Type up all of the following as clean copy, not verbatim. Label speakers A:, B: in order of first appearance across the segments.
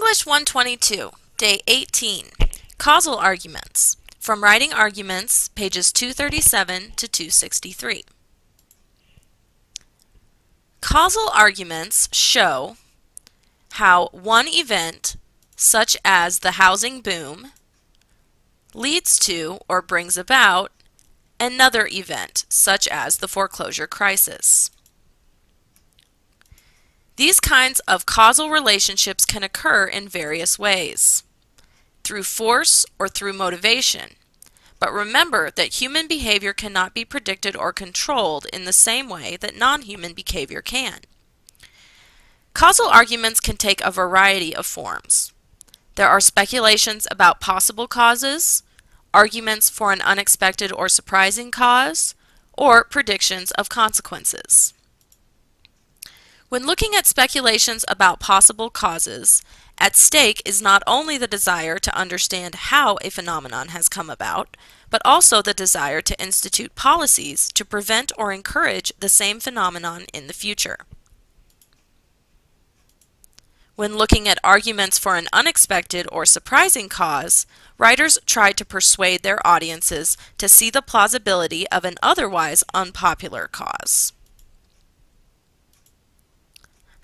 A: English 122, Day 18, Causal Arguments, from Writing Arguments, pages 237 to 263. Causal arguments show how one event, such as the housing boom, leads to or brings about another event, such as the foreclosure crisis. These kinds of causal relationships can occur in various ways, through force or through motivation. But remember that human behavior cannot be predicted or controlled in the same way that non-human behavior can. Causal arguments can take a variety of forms. There are speculations about possible causes, arguments for an unexpected or surprising cause, or predictions of consequences. When looking at speculations about possible causes, at stake is not only the desire to understand how a phenomenon has come about, but also the desire to institute policies to prevent or encourage the same phenomenon in the future. When looking at arguments for an unexpected or surprising cause, writers try to persuade their audiences to see the plausibility of an otherwise unpopular cause,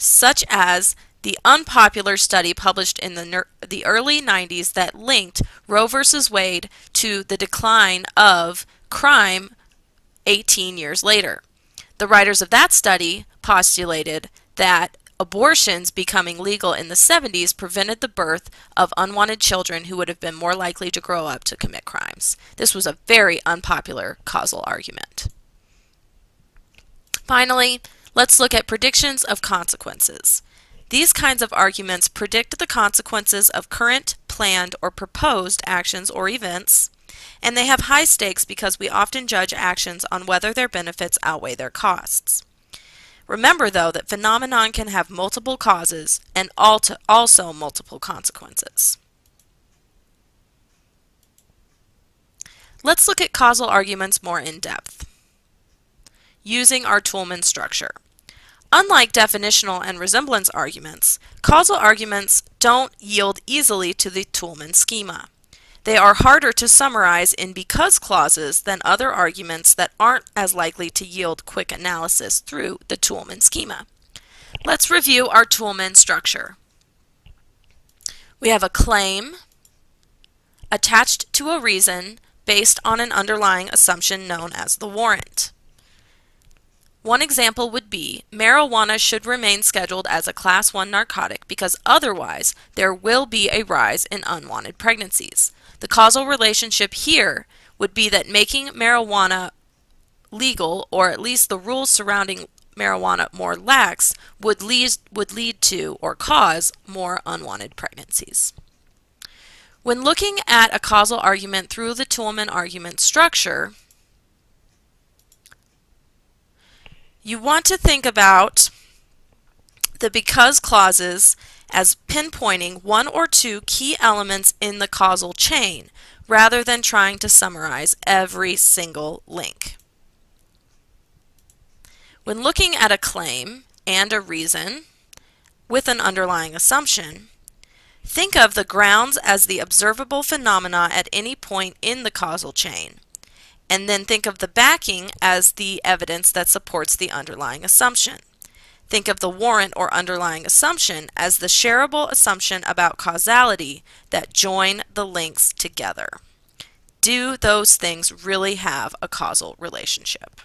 A: such as the unpopular study published in the early 90s that linked Roe v. Wade to the decline of crime 18 years later. The writers of that study postulated that abortions becoming legal in the 70s prevented the birth of unwanted children who would have been more likely to grow up to commit crimes. This was a very unpopular causal argument. Finally, let's look at predictions of consequences. These kinds of arguments predict the consequences of current, planned, or proposed actions or events, and they have high stakes because we often judge actions on whether their benefits outweigh their costs. Remember, though, that phenomenon can have multiple causes and also multiple consequences. Let's look at causal arguments more in depth, using our Toulmin structure. Unlike definitional and resemblance arguments, causal arguments don't yield easily to the Toulmin schema. They are harder to summarize in because clauses than other arguments that aren't as likely to yield quick analysis through the Toulmin schema. Let's review our Toulmin structure. We have a claim attached to a reason based on an underlying assumption known as the warrant. One example would be, marijuana should remain scheduled as a Class 1 narcotic because otherwise there will be a rise in unwanted pregnancies. The causal relationship here would be that making marijuana legal, or at least the rules surrounding marijuana more lax, would lead to or cause more unwanted pregnancies. When looking at a causal argument through the Toulmin argument structure, you want to think about the because clauses as pinpointing one or two key elements in the causal chain, rather than trying to summarize every single link. When looking at a claim and a reason with an underlying assumption, think of the grounds as the observable phenomena at any point in the causal chain, and then think of the backing as the evidence that supports the underlying assumption. Think of the warrant or underlying assumption as the shareable assumption about causality that join the links together. Do those things really have a causal relationship?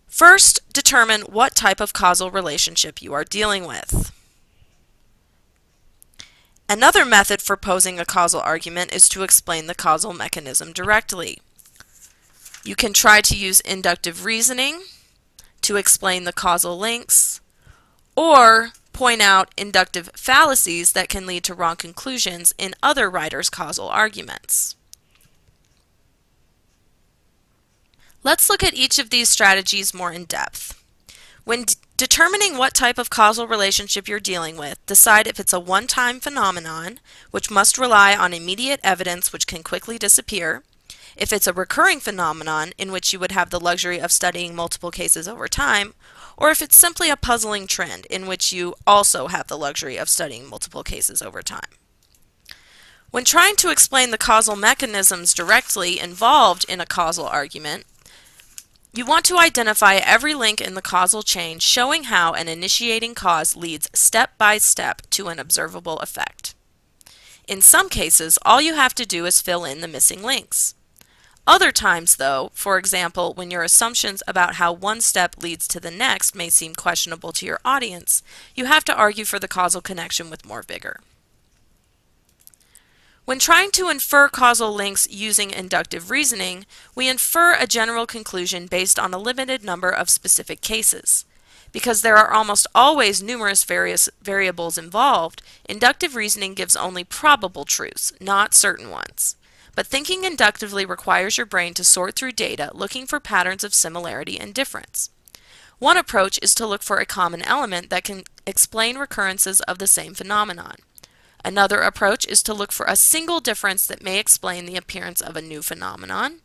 A: First, determine what type of causal relationship you are dealing with. Another method for posing a causal argument is to explain the causal mechanism directly. You can try to use inductive reasoning to explain the causal links, or point out inductive fallacies that can lead to wrong conclusions in other writers' causal arguments. Let's look at each of these strategies more in depth. When determining what type of causal relationship you're dealing with, decide if it's a one-time phenomenon, which must rely on immediate evidence which can quickly disappear, If it's a recurring phenomenon in which you would have the luxury of studying multiple cases over time, or if it's simply a puzzling trend in which you also have the luxury of studying multiple cases over time. When trying to explain the causal mechanisms directly involved in a causal argument, you want to identify every link in the causal chain showing how an initiating cause leads step by step to an observable effect. In some cases, all you have to do is fill in the missing links. Other times, though, for example, when your assumptions about how one step leads to the next may seem questionable to your audience, you have to argue for the causal connection with more vigor. When trying to infer causal links using inductive reasoning, we infer a general conclusion based on a limited number of specific cases. Because there are almost always numerous variables involved, inductive reasoning gives only probable truths, not certain ones. But thinking inductively requires your brain to sort through data looking for patterns of similarity and difference. One approach is to look for a common element that can explain recurrences of the same phenomenon. Another approach is to look for a single difference that may explain the appearance of a new phenomenon.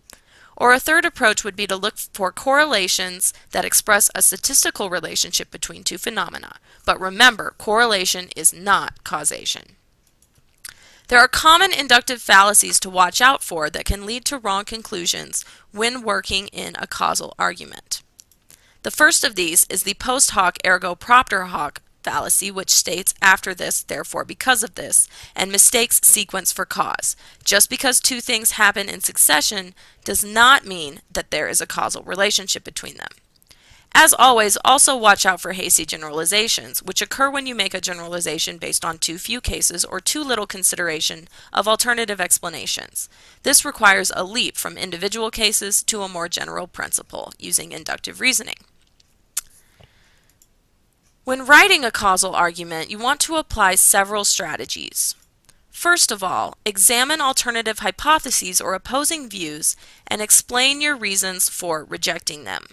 A: Or a third approach would be to look for correlations that express a statistical relationship between two phenomena. But remember, correlation is not causation. There are common inductive fallacies to watch out for that can lead to wrong conclusions when working in a causal argument. The first of these is the post hoc ergo propter hoc fallacy, which states after this, therefore because of this, and mistakes sequence for cause. Just because two things happen in succession does not mean that there is a causal relationship between them. As always, also watch out for hasty generalizations, which occur when you make a generalization based on too few cases or too little consideration of alternative explanations. This requires a leap from individual cases to a more general principle using inductive reasoning. When writing a causal argument, you want to apply several strategies. First of all, examine alternative hypotheses or opposing views and explain your reasons for rejecting them.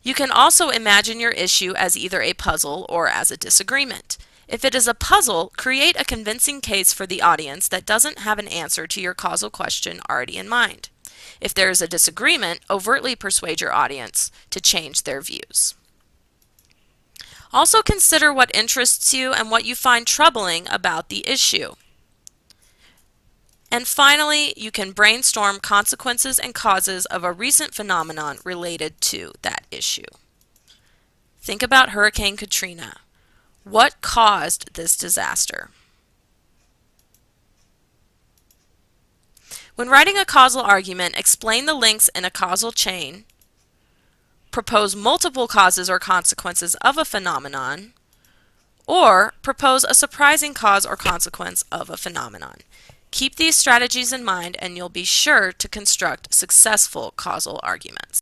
A: You can also imagine your issue as either a puzzle or as a disagreement. If it is a puzzle, create a convincing case for the audience that doesn't have an answer to your causal question already in mind. If there is a disagreement, overtly persuade your audience to change their views. Also consider what interests you and what you find troubling about the issue. And finally, you can brainstorm consequences and causes of a recent phenomenon related to that issue. Think about Hurricane Katrina. What caused this disaster? When writing a causal argument, explain the links in a causal chain, propose multiple causes or consequences of a phenomenon, or propose a surprising cause or consequence of a phenomenon. Keep these strategies in mind and you'll be sure to construct successful causal arguments.